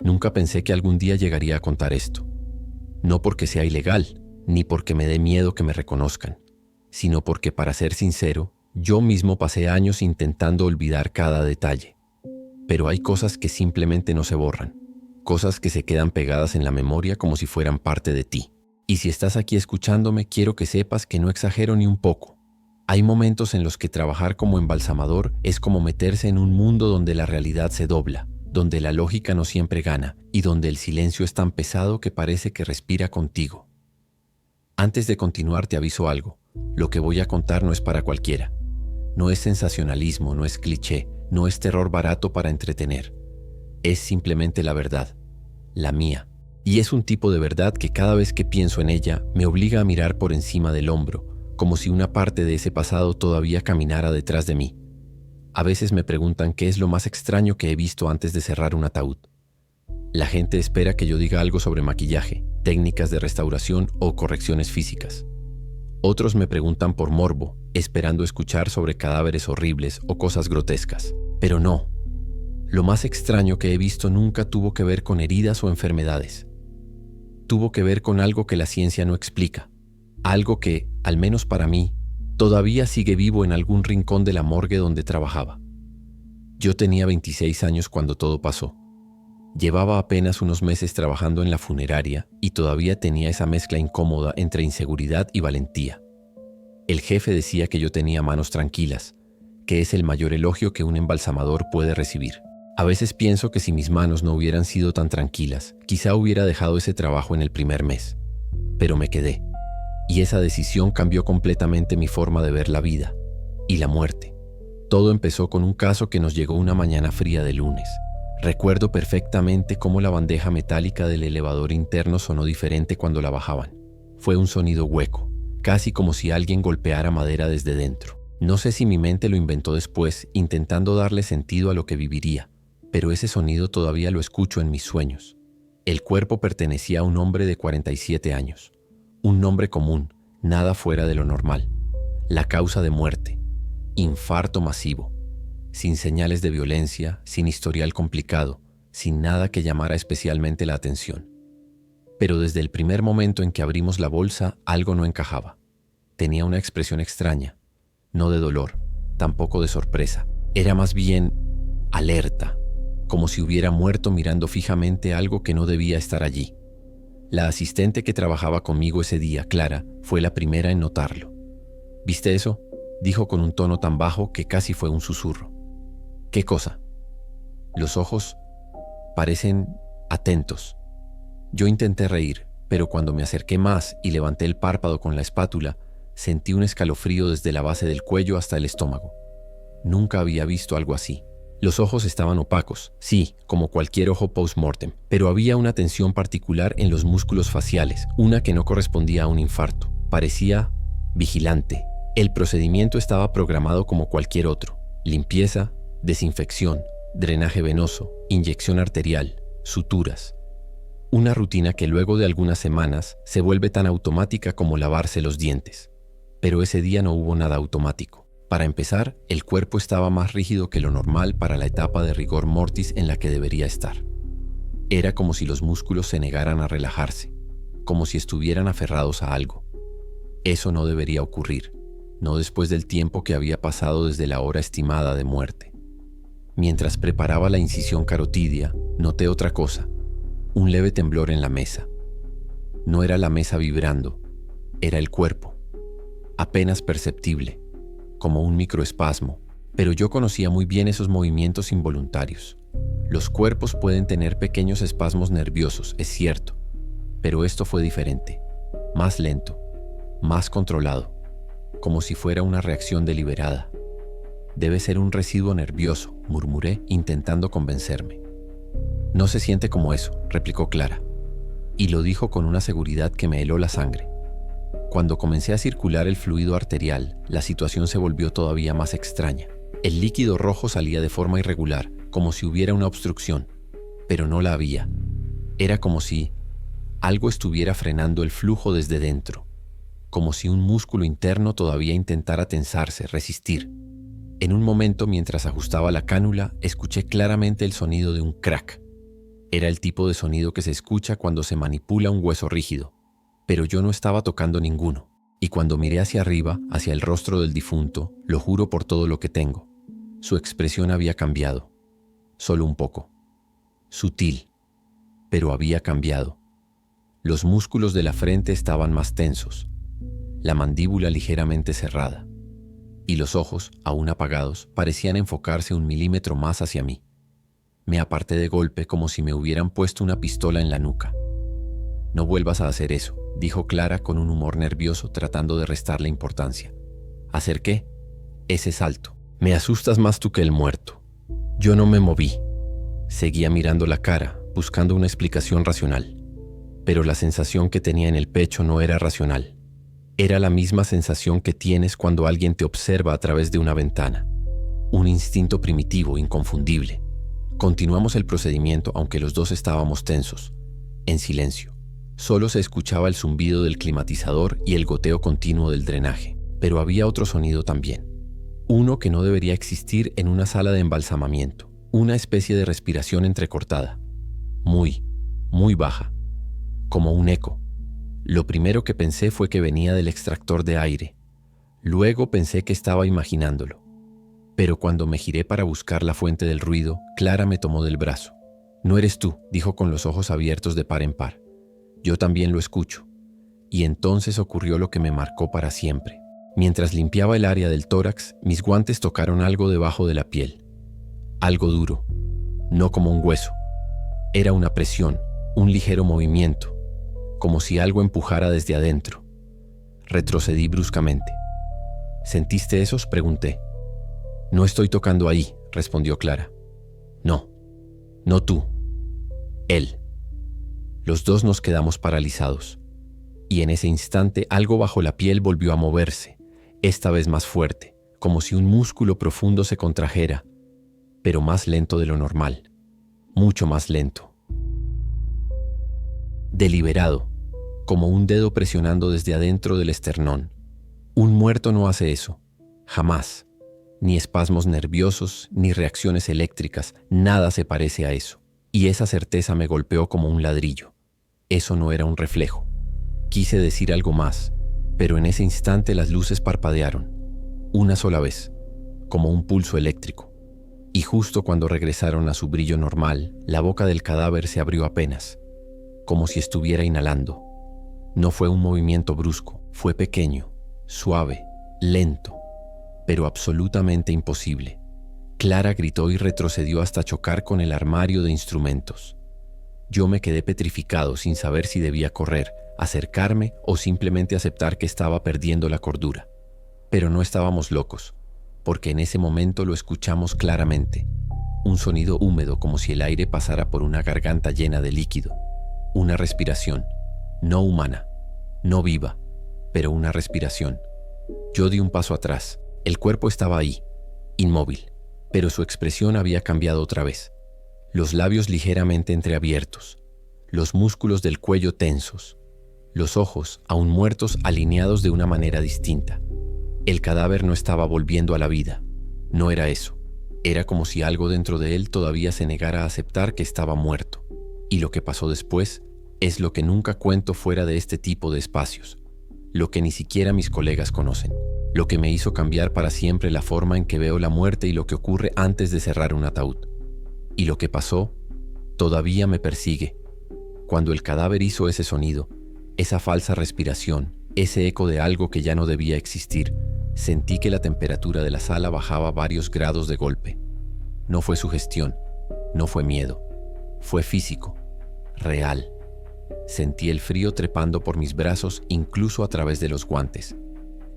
Nunca pensé que algún día llegaría a contar esto. No porque sea ilegal, ni porque me dé miedo que me reconozcan, sino porque, para ser sincero, yo mismo pasé años intentando olvidar cada detalle. Pero hay cosas que simplemente no se borran, cosas que se quedan pegadas en la memoria como si fueran parte de ti. Y si estás aquí escuchándome, quiero que sepas que no exagero ni un poco. Hay momentos en los que trabajar como embalsamador es como meterse en un mundo donde la realidad se dobla, donde la lógica no siempre gana y donde el silencio es tan pesado que parece que respira contigo. Antes de continuar, te aviso algo. Lo que voy a contar no es para cualquiera. No es sensacionalismo, no es cliché, no es terror barato para entretener. Es simplemente la verdad, la mía. Y es un tipo de verdad que cada vez que pienso en ella me obliga a mirar por encima del hombro, como si una parte de ese pasado todavía caminara detrás de mí. A veces me preguntan qué es lo más extraño que he visto antes de cerrar un ataúd. La gente espera que yo diga algo sobre maquillaje, técnicas de restauración o correcciones físicas. Otros me preguntan por morbo, esperando escuchar sobre cadáveres horribles o cosas grotescas. Pero no. Lo más extraño que he visto nunca tuvo que ver con heridas o enfermedades. Tuvo que ver con algo que la ciencia no explica. Algo que, al menos para mí, todavía sigue vivo en algún rincón de la morgue donde trabajaba. Yo tenía 26 años cuando todo pasó. Llevaba apenas unos meses trabajando en la funeraria y todavía tenía esa mezcla incómoda entre inseguridad y valentía. El jefe decía que yo tenía manos tranquilas, que es el mayor elogio que un embalsamador puede recibir. A veces pienso que si mis manos no hubieran sido tan tranquilas, quizá hubiera dejado ese trabajo en el primer mes. Pero me quedé. Y esa decisión cambió completamente mi forma de ver la vida y la muerte. Todo empezó con un caso que nos llegó una mañana fría de lunes. Recuerdo perfectamente cómo la bandeja metálica del elevador interno sonó diferente cuando la bajaban. Fue un sonido hueco, casi como si alguien golpeara madera desde dentro. No sé si mi mente lo inventó después, intentando darle sentido a lo que viviría, pero ese sonido todavía lo escucho en mis sueños. El cuerpo pertenecía a un hombre de 47 años. Un nombre común, nada fuera de lo normal. La causa de muerte: infarto masivo. Sin señales de violencia, sin historial complicado, sin nada que llamara especialmente la atención. Pero desde el primer momento en que abrimos la bolsa, algo no encajaba. Tenía una expresión extraña, no de dolor, tampoco de sorpresa. Era más bien alerta, como si hubiera muerto mirando fijamente algo que no debía estar allí. La asistente que trabajaba conmigo ese día, Clara, fue la primera en notarlo. ¿Viste eso?, dijo con un tono tan bajo que casi fue un susurro. ¿Qué cosa? Los ojos parecen atentos. Yo intenté reír, pero cuando me acerqué más y levanté el párpado con la espátula, sentí un escalofrío desde la base del cuello hasta el estómago. Nunca había visto algo así. Los ojos estaban opacos, sí, como cualquier ojo post-mortem, pero había una tensión particular en los músculos faciales, una que no correspondía a un infarto. Parecía vigilante. El procedimiento estaba programado como cualquier otro: limpieza, desinfección, drenaje venoso, inyección arterial, suturas. Una rutina que luego de algunas semanas se vuelve tan automática como lavarse los dientes. Pero ese día no hubo nada automático. Para empezar, el cuerpo estaba más rígido que lo normal para la etapa de rigor mortis en la que debería estar. Era como si los músculos se negaran a relajarse, como si estuvieran aferrados a algo. Eso no debería ocurrir, no después del tiempo que había pasado desde la hora estimada de muerte. Mientras preparaba la incisión carotidia, noté otra cosa: un leve temblor en la mesa. No era la mesa vibrando, era el cuerpo, apenas perceptible, como un microespasmo, pero yo conocía muy bien esos movimientos involuntarios. Los cuerpos pueden tener pequeños espasmos nerviosos, es cierto, pero esto fue diferente, más lento, más controlado, como si fuera una reacción deliberada. Debe ser un residuo nervioso, murmuré, intentando convencerme. No se siente como eso, replicó Clara, y lo dijo con una seguridad que me heló la sangre. Cuando comencé a circular el fluido arterial, la situación se volvió todavía más extraña. El líquido rojo salía de forma irregular, como si hubiera una obstrucción, pero no la había. Era como si algo estuviera frenando el flujo desde dentro, como si un músculo interno todavía intentara tensarse, resistir. En un momento, mientras ajustaba la cánula, escuché claramente el sonido de un crack. Era el tipo de sonido que se escucha cuando se manipula un hueso rígido, pero yo no estaba tocando ninguno, y cuando miré hacia arriba, hacia el rostro del difunto, lo juro por todo lo que tengo, su expresión había cambiado, solo un poco, sutil, pero había cambiado. Los músculos de la frente estaban más tensos, la mandíbula ligeramente cerrada, y los ojos, aún apagados, parecían enfocarse 1 milímetro más hacia mí. Me aparté de golpe como si me hubieran puesto una pistola en la nuca. «No vuelvas a hacer eso», dijo Clara con un humor nervioso tratando de restarle importancia. «¿Hacer qué?» «Ese salto. Me asustas más tú que el muerto». Yo no me moví. Seguía mirando la cara, buscando una explicación racional. Pero la sensación que tenía en el pecho no era racional. Era la misma sensación que tienes cuando alguien te observa a través de una ventana. Un instinto primitivo, inconfundible. Continuamos el procedimiento aunque los dos estábamos tensos, en silencio. Solo se escuchaba el zumbido del climatizador y el goteo continuo del drenaje, pero había otro sonido también. Uno que no debería existir en una sala de embalsamamiento, una especie de respiración entrecortada, muy, muy baja, como un eco. Lo primero que pensé fue que venía del extractor de aire. Luego pensé que estaba imaginándolo. Pero cuando me giré para buscar la fuente del ruido, Clara me tomó del brazo. «No eres tú», dijo con los ojos abiertos de par en par. «Yo también lo escucho». Y entonces ocurrió lo que me marcó para siempre. Mientras limpiaba el área del tórax, mis guantes tocaron algo debajo de la piel. Algo duro, no como un hueso. Era una presión, un ligero movimiento, como si algo empujara desde adentro. Retrocedí bruscamente. «¿Sentiste esos?», pregunté. «No estoy tocando ahí», respondió Clara. «No, no tú. Él». Los dos nos quedamos paralizados. Y en ese instante algo bajo la piel volvió a moverse, esta vez más fuerte, como si un músculo profundo se contrajera, pero más lento de lo normal, mucho más lento. Deliberado, como un dedo presionando desde adentro del esternón. Un muerto no hace eso, jamás. Ni espasmos nerviosos, ni reacciones eléctricas, nada se parece a eso. Y esa certeza me golpeó como un ladrillo. Eso no era un reflejo. Quise decir algo más, pero en ese instante las luces parpadearon, una sola vez, como un pulso eléctrico. Y justo cuando regresaron a su brillo normal, la boca del cadáver se abrió apenas, como si estuviera inhalando. No fue un movimiento brusco, fue pequeño, suave, lento, pero absolutamente imposible. Clara gritó y retrocedió hasta chocar con el armario de instrumentos. Yo me quedé petrificado sin saber si debía correr, acercarme o simplemente aceptar que estaba perdiendo la cordura. Pero no estábamos locos, porque en ese momento lo escuchamos claramente. Un sonido húmedo como si el aire pasara por una garganta llena de líquido. Una respiración, no humana, no viva, pero una respiración. Yo di un paso atrás. El cuerpo estaba ahí, inmóvil, pero su expresión había cambiado otra vez. Los labios ligeramente entreabiertos, los músculos del cuello tensos, los ojos, aún muertos, alineados de una manera distinta. El cadáver no estaba volviendo a la vida. No era eso. Era como si algo dentro de él todavía se negara a aceptar que estaba muerto. Y lo que pasó después es lo que nunca cuento fuera de este tipo de espacios, lo que ni siquiera mis colegas conocen. Lo que me hizo cambiar para siempre la forma en que veo la muerte y lo que ocurre antes de cerrar un ataúd. Y lo que pasó todavía me persigue. Cuando el cadáver hizo ese sonido, esa falsa respiración, ese eco de algo que ya no debía existir, sentí que la temperatura de la sala bajaba varios grados de golpe. No fue sugestión, no fue miedo, fue físico, real. Sentí el frío trepando por mis brazos incluso a través de los guantes.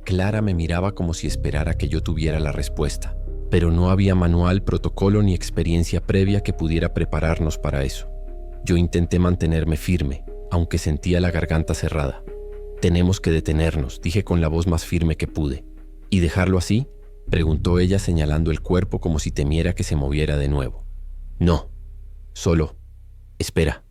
Clara me miraba como si esperara que yo tuviera la respuesta, pero no había manual, protocolo ni experiencia previa que pudiera prepararnos para eso. Yo intenté mantenerme firme, aunque sentía la garganta cerrada. «Tenemos que detenernos», dije con la voz más firme que pude. «¿Y dejarlo así?», preguntó ella señalando el cuerpo como si temiera que se moviera de nuevo. «No, solo, espera».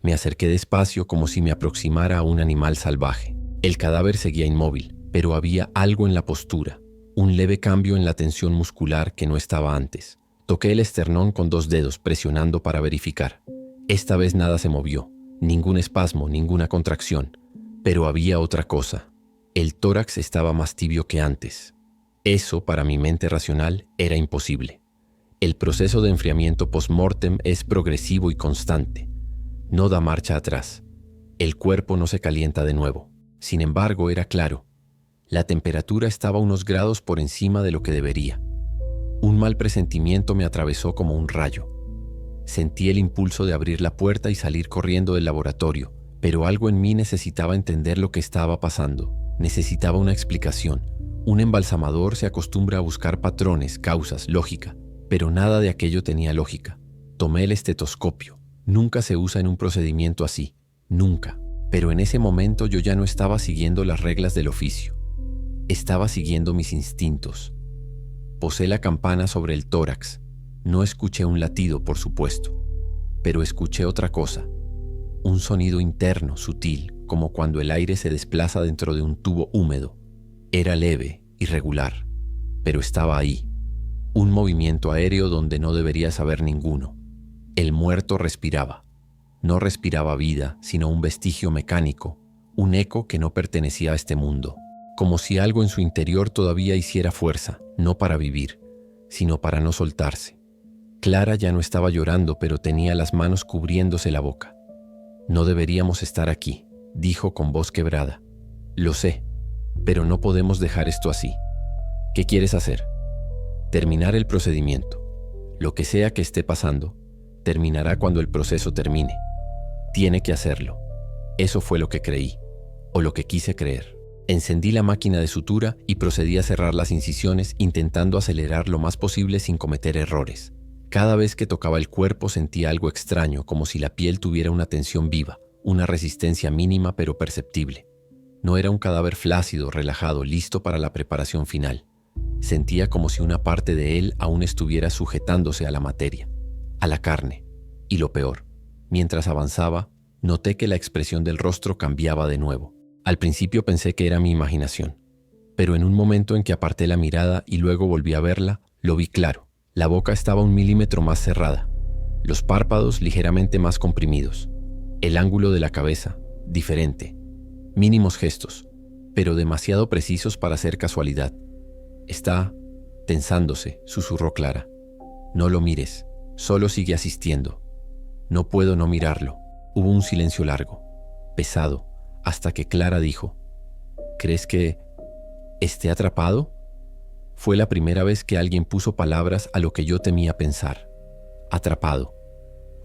Me acerqué despacio como si me aproximara a un animal salvaje. El cadáver seguía inmóvil, pero había algo en la postura, un leve cambio en la tensión muscular que no estaba antes. Toqué el esternón con 2 dedos, presionando para verificar. Esta vez nada se movió, ningún espasmo, ninguna contracción, pero había otra cosa. El tórax estaba más tibio que antes. Eso, para mi mente racional, era imposible. El proceso de enfriamiento post-mortem es progresivo y constante. No da marcha atrás. El cuerpo no se calienta de nuevo. Sin embargo, era claro. La temperatura estaba unos grados por encima de lo que debería. Un mal presentimiento me atravesó como un rayo. Sentí el impulso de abrir la puerta y salir corriendo del laboratorio, pero algo en mí necesitaba entender lo que estaba pasando. Necesitaba una explicación. Un embalsamador se acostumbra a buscar patrones, causas, lógica, pero nada de aquello tenía lógica. Tomé el estetoscopio. Nunca se usa en un procedimiento así, nunca. Pero en ese momento yo ya no estaba siguiendo las reglas del oficio. Estaba siguiendo mis instintos. Posé la campana sobre el tórax. No escuché un latido, por supuesto, pero escuché otra cosa. Un sonido interno, sutil, como cuando el aire se desplaza dentro de un tubo húmedo. Era leve, irregular, pero estaba ahí. Un movimiento aéreo donde no debería saber ninguno. El muerto respiraba. No respiraba vida, sino un vestigio mecánico, un eco que no pertenecía a este mundo. Como si algo en su interior todavía hiciera fuerza, no para vivir, sino para no soltarse. Clara ya no estaba llorando, pero tenía las manos cubriéndose la boca. «No deberíamos estar aquí», dijo con voz quebrada. «Lo sé, pero no podemos dejar esto así. ¿Qué quieres hacer?» «Terminar el procedimiento. Lo que sea que esté pasando, terminará cuando el proceso termine. Tiene que hacerlo». Eso fue lo que creí, o lo que quise creer. Encendí la máquina de sutura y procedí a cerrar las incisiones, intentando acelerar lo más posible sin cometer errores. Cada vez que tocaba el cuerpo sentía algo extraño, como si la piel tuviera una tensión viva, una resistencia mínima pero perceptible. No era un cadáver flácido, relajado, listo para la preparación final. Sentía como si una parte de él aún estuviera sujetándose a la materia, a la carne. Y lo peor, mientras avanzaba, noté que la expresión del rostro cambiaba de nuevo. Al principio pensé que era mi imaginación, pero en un momento en que aparté la mirada y luego volví a verla, lo vi claro. La boca estaba 1 milímetro más cerrada, los párpados ligeramente más comprimidos, el ángulo de la cabeza, diferente, mínimos gestos, pero demasiado precisos para ser casualidad. «Está tensándose», susurró Clara. «No lo mires, solo sigue asistiendo». No puedo no mirarlo. Hubo un silencio largo, pesado, hasta que Clara dijo: «¿Crees que esté atrapado?» Fue la primera vez que alguien puso palabras a lo que yo temía pensar. Atrapado.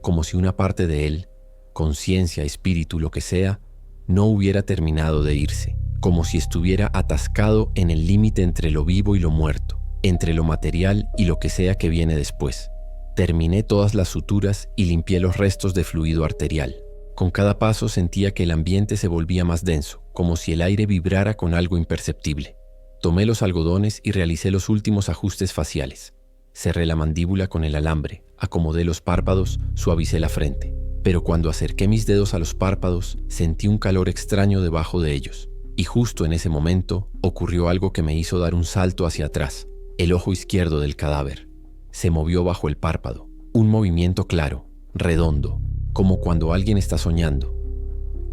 Como si una parte de él, conciencia, espíritu, lo que sea, no hubiera terminado de irse. Como si estuviera atascado en el límite entre lo vivo y lo muerto, entre lo material y lo que sea que viene después. Terminé todas las suturas y limpié los restos de fluido arterial. Con cada paso sentía que el ambiente se volvía más denso, como si el aire vibrara con algo imperceptible. Tomé los algodones y realicé los últimos ajustes faciales. Cerré la mandíbula con el alambre, acomodé los párpados, suavicé la frente. Pero cuando acerqué mis dedos a los párpados, sentí un calor extraño debajo de ellos. Y justo en ese momento, ocurrió algo que me hizo dar un salto hacia atrás. El ojo izquierdo del cadáver se movió bajo el párpado. Un movimiento claro, redondo, como cuando alguien está soñando.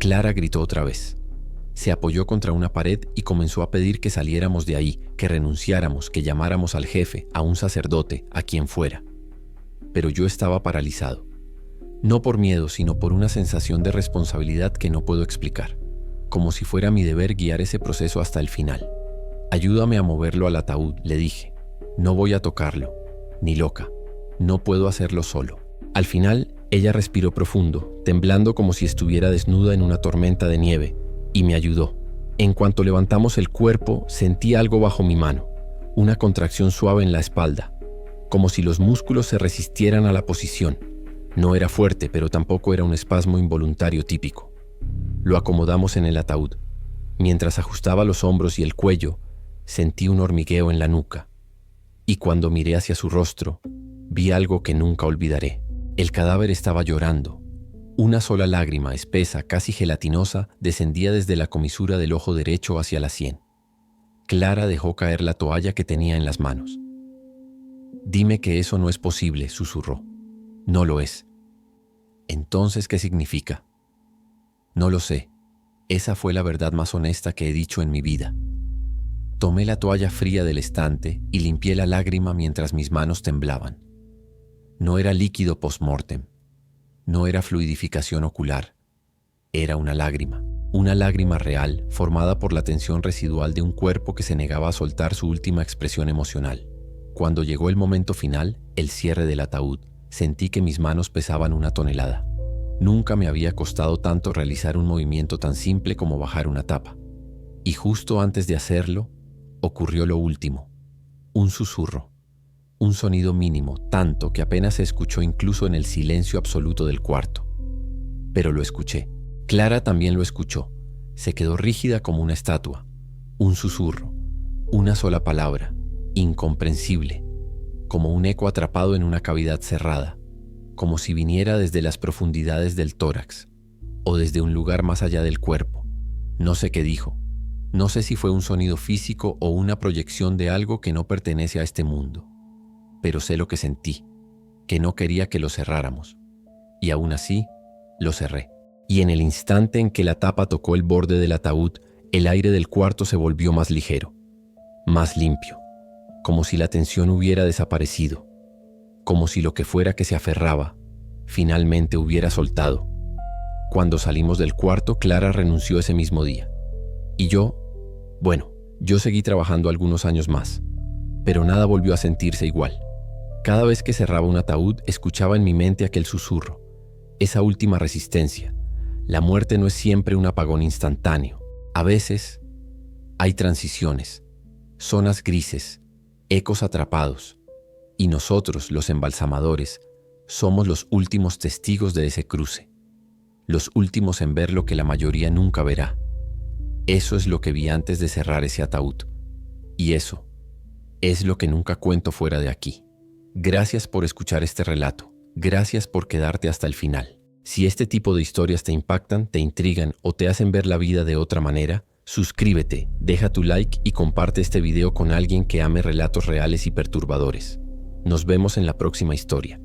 Clara gritó otra vez. Se apoyó contra una pared y comenzó a pedir que saliéramos de ahí, que renunciáramos, que llamáramos al jefe, a un sacerdote, a quien fuera. Pero yo estaba paralizado. No por miedo, sino por una sensación de responsabilidad que no puedo explicar. Como si fuera mi deber guiar ese proceso hasta el final. «Ayúdame a moverlo al ataúd», le dije. «No voy a tocarlo. Ni loca. No puedo hacerlo solo». Al final, ella respiró profundo, temblando como si estuviera desnuda en una tormenta de nieve, y me ayudó. En cuanto levantamos el cuerpo, sentí algo bajo mi mano, una contracción suave en la espalda, como si los músculos se resistieran a la posición. No era fuerte, pero tampoco era un espasmo involuntario típico. Lo acomodamos en el ataúd. Mientras ajustaba los hombros y el cuello, sentí un hormigueo en la nuca. Y cuando miré hacia su rostro, vi algo que nunca olvidaré. El cadáver estaba llorando. Una sola lágrima, espesa, casi gelatinosa, descendía desde la comisura del ojo derecho hacia la sien. Clara dejó caer la toalla que tenía en las manos. «Dime que eso no es posible», susurró. «No lo es». Entonces, ¿qué significa? No lo sé. Esa fue la verdad más honesta que he dicho en mi vida. Tomé la toalla fría del estante y limpié la lágrima mientras mis manos temblaban. No era líquido post-mortem. No era fluidificación ocular. Era una lágrima real formada por la tensión residual de un cuerpo que se negaba a soltar su última expresión emocional. Cuando llegó el momento final, el cierre del ataúd, sentí que mis manos pesaban 1 tonelada. Nunca me había costado tanto realizar un movimiento tan simple como bajar una tapa. Y justo antes de hacerlo, ocurrió lo último. Un susurro. Un sonido mínimo, tanto que apenas se escuchó incluso en el silencio absoluto del cuarto. Pero lo escuché. Clara también lo escuchó. Se quedó rígida como una estatua. Un susurro. Una sola palabra. Incomprensible. Como un eco atrapado en una cavidad cerrada. Como si viniera desde las profundidades del tórax. O desde un lugar más allá del cuerpo. No sé qué dijo. No sé si fue un sonido físico o una proyección de algo que no pertenece a este mundo. Pero sé lo que sentí, que no quería que lo cerráramos. Y aún así, lo cerré. Y en el instante en que la tapa tocó el borde del ataúd, el aire del cuarto se volvió más ligero, más limpio, como si la tensión hubiera desaparecido, como si lo que fuera que se aferraba, finalmente hubiera soltado. Cuando salimos del cuarto, Clara renunció ese mismo día. Y yo seguí trabajando algunos años más, pero nada volvió a sentirse igual. Cada vez que cerraba un ataúd, escuchaba en mi mente aquel susurro, esa última resistencia. La muerte no es siempre un apagón instantáneo. A veces hay transiciones, zonas grises, ecos atrapados, y nosotros, los embalsamadores, somos los últimos testigos de ese cruce, los últimos en ver lo que la mayoría nunca verá. Eso es lo que vi antes de cerrar ese ataúd, y eso es lo que nunca cuento fuera de aquí. Gracias por escuchar este relato. Gracias por quedarte hasta el final. Si este tipo de historias te impactan, te intrigan o te hacen ver la vida de otra manera, suscríbete, deja tu like y comparte este video con alguien que ame relatos reales y perturbadores. Nos vemos en la próxima historia.